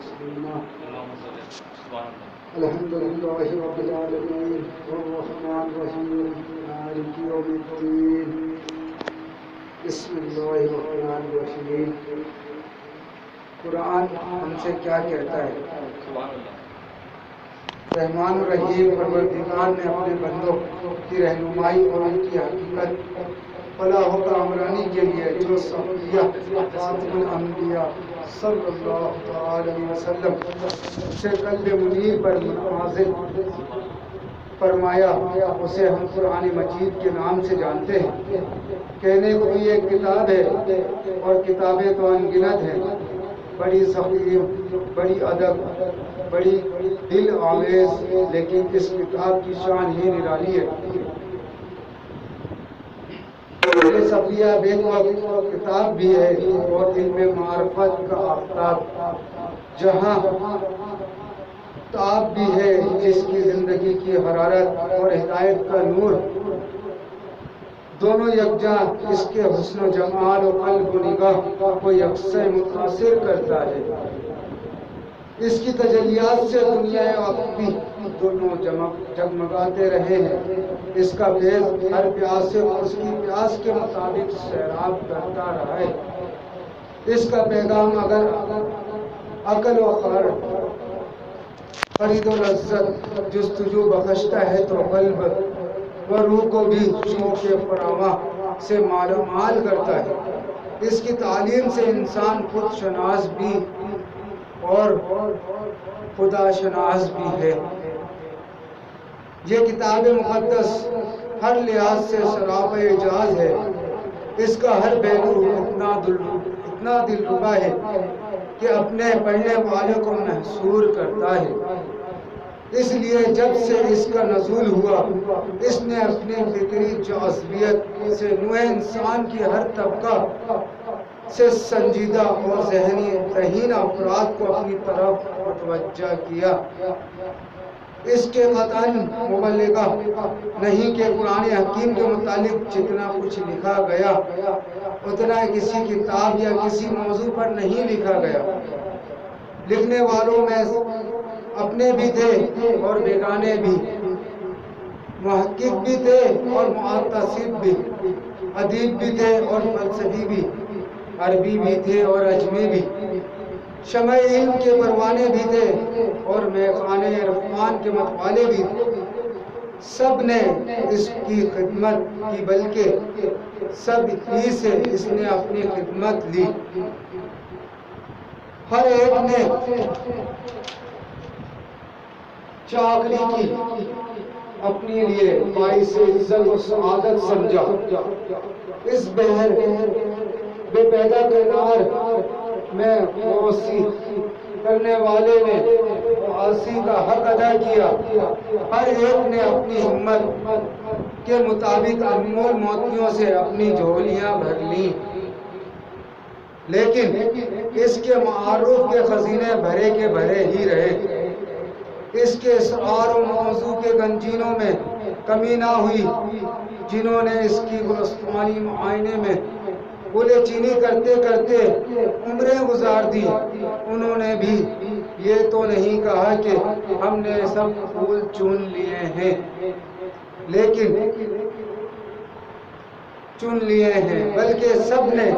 تسليما. الحمد لله رب العالمين والرحمن الرحيم مالك يوم الدين. بسم اللہ الرحمن الرحیم. قرآن ہم سے کیا کہتا ہے؟ رحمان الرحیم پروردگار نے اپنے بندوں کی رہنمائی اور ان کی حقیقت فلاح و کامرانی کے لیے جو صفیہ خاتم الانبیاء صلی اللہ علیہ وسلم سے قلب منیر پر نازل فرمایا اسے ہم قرآن مجید کے نام سے جانتے ہیں. کہنے کو یہ ایک کتاب ہے اور کتابیں تو انگنت ہیں. بڑی صفی، بڑی ادب، بڑی دل آویز، لیکن اس کتاب کی شان ہی نرالی ہے. یہ صفیہ بے کتاب بھی ہے اور علم معرفت کا آفتاب جہاں تاب بھی ہے، جس کی زندگی کی حرارت اور ہدایت کا نور دونوں یکجاں اس کے حسن و جمال و قلب و نگاہ کو یکساں متاثر کرتا ہے. اس کی تجلیات سے دنیا وقت بھی دونوں جگمگاتے رہے ہیں. اس کا فیض ہر پیاسے اور اس کی پیاس کے مطابق سیراب کرتا رہا ہے. اس کا پیغام اگر عقل و خرید و لذت جستجو بخشتا ہے تو قلب و روح کو بھی شوق فراواں سے مالا مال کرتا ہے. اس کی تعلیم سے انسان خود شناس بھی اور خدا شناس بھی ہے. یہ کتاب مقدس ہر لحاظ سے سراپا اعجاز ہے. اس کا ہر پہلو اتنا دلربا ہے کہ اپنے پڑھنے والے کو محصور کرتا ہے. اس لیے جب سے اس کا نزول ہوا اس نے اپنی فکری جاذبیت سے نوع انسان کی ہر طبقہ سے سنجیدہ اور ذہنی رہین افراد کو اپنی طرف متوجہ کیا. اس کے قطعاً مبلغہ نہیں کہ قرآن حکیم کے متعلق جتنا کچھ لکھا گیا اتنا کسی کتاب یا کسی موضوع پر نہیں لکھا گیا. لکھنے والوں میں اپنے بھی تھے اور بیگانے بھی، محقق بھی تھے اور معتصب بھی، ادیب بھی تھے اور فلسفی بھی، عربی بھی تھے اور اجمی بھی، شمع علم کے پروانے بھی تھے اور میخانے عرفان کے متوالے بھی تھے. سب نے اس کی خدمت کی، بلکہ سب ہی سے اس نے اپنی خدمت لی. ہر ایک نے چاکری کی اپنے لیے باعث عزت و سعادت سمجھا. اس بہر بے پیدا کرنار میں موسی کرنے والے نے معاصی کا حق ادا کیا. ہر ایک نے اپنی ہمت کے مطابق انمول موتیوں سے اپنی جھولیاں بھر لیں، لیکن اس کے معارف کے خزینے بھرے کے بھرے ہی رہے. اس کے اسرار و موضوع کے گنجینوں میں کمی نہ ہوئی. جنہوں نے اس کی گلستوانی معائنے میں گلے چینی کرتے کرتے عمریں گزار دی، انہوں نے بھی یہ تو نہیں کہا کہ ہم نے سب پھول چن لیے ہیں، لیکن چن لیے ہیں، بلکہ سب نے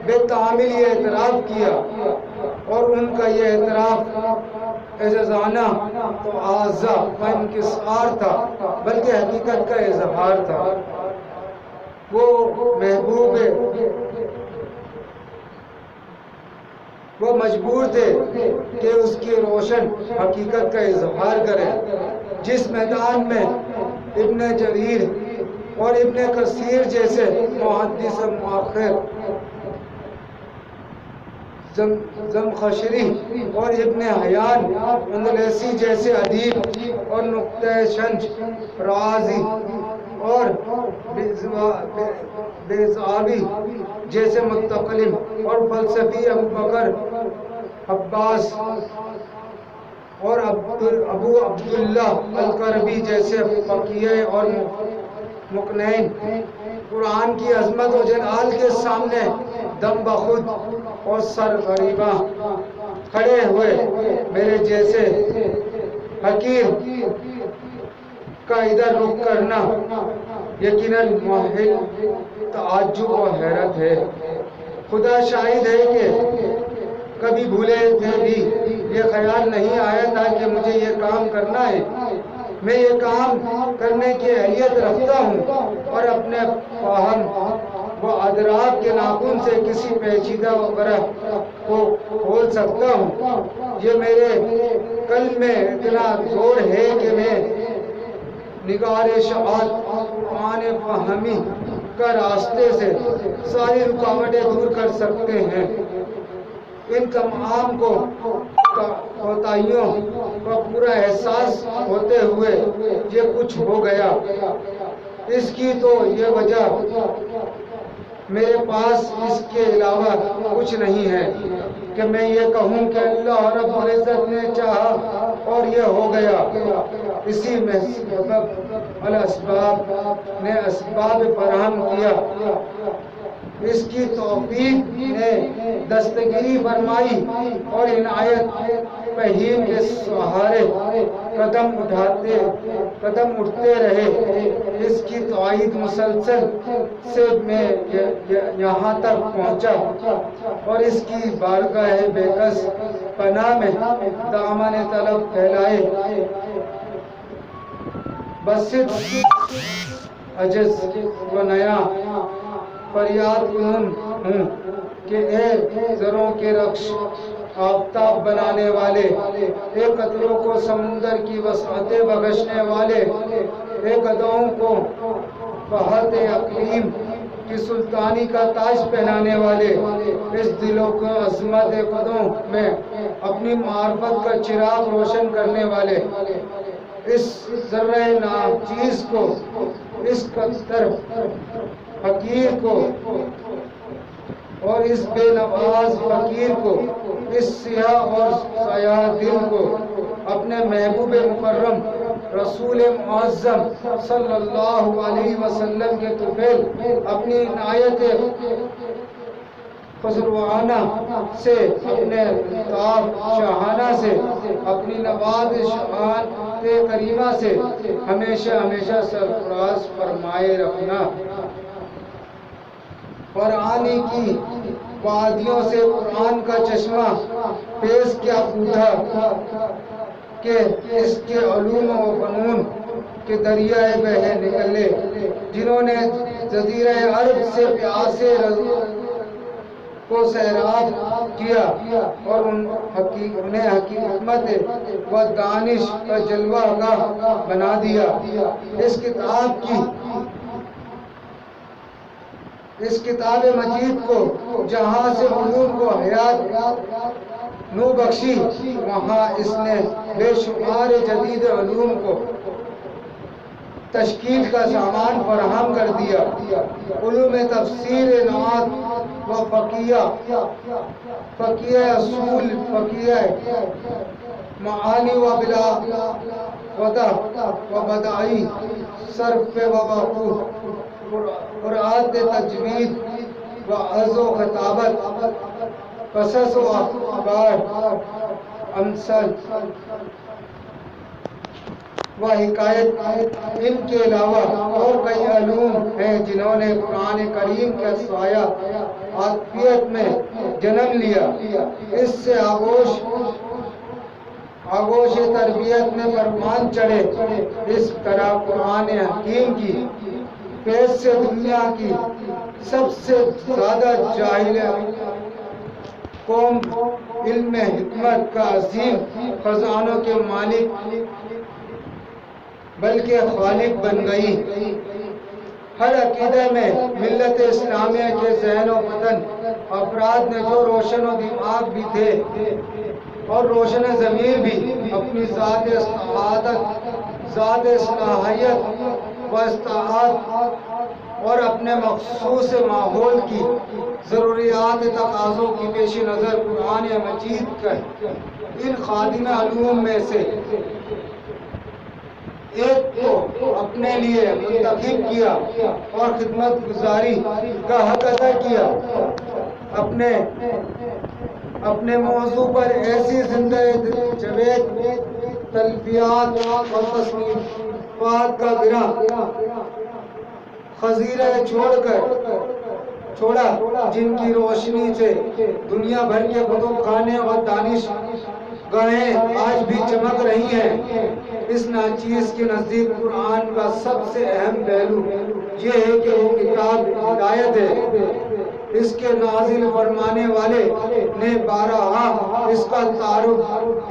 بے تعامل یہ اعتراف کیا. اور ان کا یہ اعتراف اعجازانہ تو اعضا و انکسار تھا، بلکہ حقیقت کا اظہار تھا. وہ مجبور تھے کہ اس کی روشن حقیقت کا اظہار کریں. جس میدان میں ابن جریر اور ابن کثیر جیسے محدث مؤخر، زمخشری اور ابن حیان اندلسی جیسے ادیب اور نقطہ شنج رازی اور بیضاوی جیسے متکلم اور فلسفی ابو بکر عباس اور ابو عبداللہ الکربی جیسے فقیہ اور مقنعین قرآن کی عظمت و جلال کے سامنے دم بخود اور سر غریباں کھڑے ہوئے میرے جیسے حقیر کا ادھر رخ کرنا یقیناً محل تعجب و حیرت ہے۔ خدا شاہد ہے کہ کبھی بھولے تھے بھی یہ خیال نہیں آیا تھا کہ مجھے یہ کام کرنا ہے۔ میں یہ کام کرنے کی اہلیت رکھتا ہوں اور اپنے فہم و ادراک کے ناخن سے کسی پیچیدہ وغیرہ کو کھول سکتا ہوں۔ یہ میرے قلب میں اتنا زور ہے کہ میں نگار شعاعت قرآن فہمی کا راستے سے ساری رکاوٹیں دور کر سکتے ہیں۔ ان تمام کوتاہیوں کا پورا احساس ہوتے ہوئے یہ کچھ ہو گیا۔ اس کی تو یہ وجہ میرے پاس اس کے علاوہ کچھ نہیں ہے کہ میں یہ کہوں کہ اللہ رب العزت نے چاہا اور یہ ہو گیا۔ اسی میں سبب الاسباب نے اسباب فراہم کیا، اس کی توفیق نے دستگیری فرمائی اور عنایت فہیم کے سہارے قدم اٹھتے رہے۔ اس کی تائید مسلسل سے میں یہاں تک پہنچا اور اس کی بارگاہ بے کس پناہ میں دامن طلب پھیلائے بس عجز و نیا فریاد کنن ہوں کہ اے زروں کے رخش آفتاب بنانے والے، اے قطروں کو سمندر کی وسعتیں بخشنے والے، اے گداؤں کو بہت اقلیم کی سلطانی کا تاج پہنانے والے، اس دلوں کو عظمت قدوں میں اپنی معرفت کا چراغ روشن کرنے والے، اس ذرہ ناچیز کو، اس قطر حقیر کو اور اس بے نواز فقیر کو، اس سیاہ اور سیاہ دل کو اپنے محبوب مکرم رسول معظم صلی اللہ علیہ وسلم کے طفیل اپنی عنایت خسروانہ سے، اپنے الطاف شاہانہ سے، اپنی نواز شان کریمہ سے ہمیشہ ہمیشہ سرفراز فرمائے رکھنا۔ قرآنی کی وادیوں سے قرآن کا چشمہ فیض کیا پوچھا کہ اس کے علوم و فنون کے دریائے بہے نکلے، جنہوں نے جزیرہ عرب سے پیاسے کو سیراب کیا اور انہیں حکمت و دانش کا جلوہ گاہ بنا دیا۔ اس کتاب مجید کو جہاں سے علوم کو حیات نو بخشی، وہاں اس نے بے شمار جدید علوم کو تشکیل کا سامان فراہم کر دیا۔ علوم تفسیر، نعت و فقیہ اصول، فقیہ معانی و بلاغہ و بدائی، صرف و وقوف، قرآت تجوید و عرض و خطابت، قصص و اخبار، امثال و حکایت، ان کے علاوہ اور کئی علوم ہیں جنہوں نے قرآن کریم کے سایہ عاطفیت میں جنم لیا، اس سے آغوش تربیت میں پروان چڑھے۔ اس طرح قرآن حکیم کی فیض سے دنیا کی سب سے زیادہ جاہل قوم علم حکمت کا عظیم خزانوں کے مالک بلکہ خالق بن گئی۔ ہر عقیدے میں ملت اسلامیہ کے ذہن و بدن افراد نے جو روشن و دماغ بھی تھے اور روشن ضمیر بھی، اپنی ذات استعادت، ذات صلاحیت و استعداد اور اپنے مخصوص ماحول کی ضروریات تقاضوں کی پیش نظر قرآن مجید کا ان خادم علوم میں سے ایک کو اپنے لیے منتخب کیا اور خدمت گزاری کا حق ادا کیا۔ اپنے اپنے موضوع پر ایسی زندہ جوید تلفیات اور تصنیفات کا گرا خزیرہ چھوڑا جن کی روشنی سے دنیا بھر کے کتب خانے اور دانش گاہیں آج بھی چمک رہی ہیں۔ اس ناچیز کے نزدیک قرآن کا سب سے اہم پہلو یہ ہے کہ وہ کتاب ہدایت ہے۔ اس کے نازل فرمانے والے نے بارہا اس کا تعارف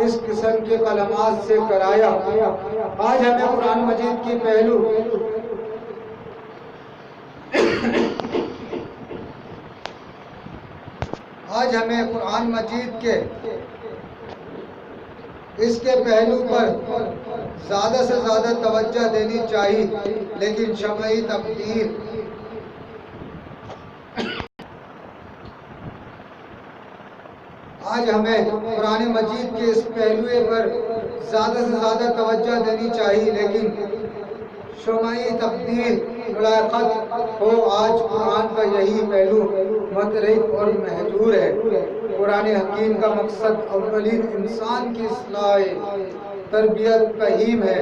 اس قسم کے کلمات سے کرایا۔ آج ہمیں قرآن مجید کی پہلو قرآن مجید کے اس کے پہلو پر زیادہ سے زیادہ توجہ دینی چاہیے، لیکن شمعی تبدیل آج ہمیں قرآن مجید کے اس پہلو پر زیادہ سے زیادہ توجہ دینی چاہیے، لیکن شمعی تبدیل ملاحقت ہو۔ آج قرآن کا یہی پہلو متروک اور مہجور ہے۔ قرآن حکیم کا مقصد اولین انسان کی اصلاح تربیت فہیم ہے۔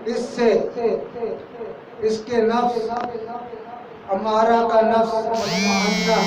اس سے اس کے نفس امارہ کا نفس مطمئنہ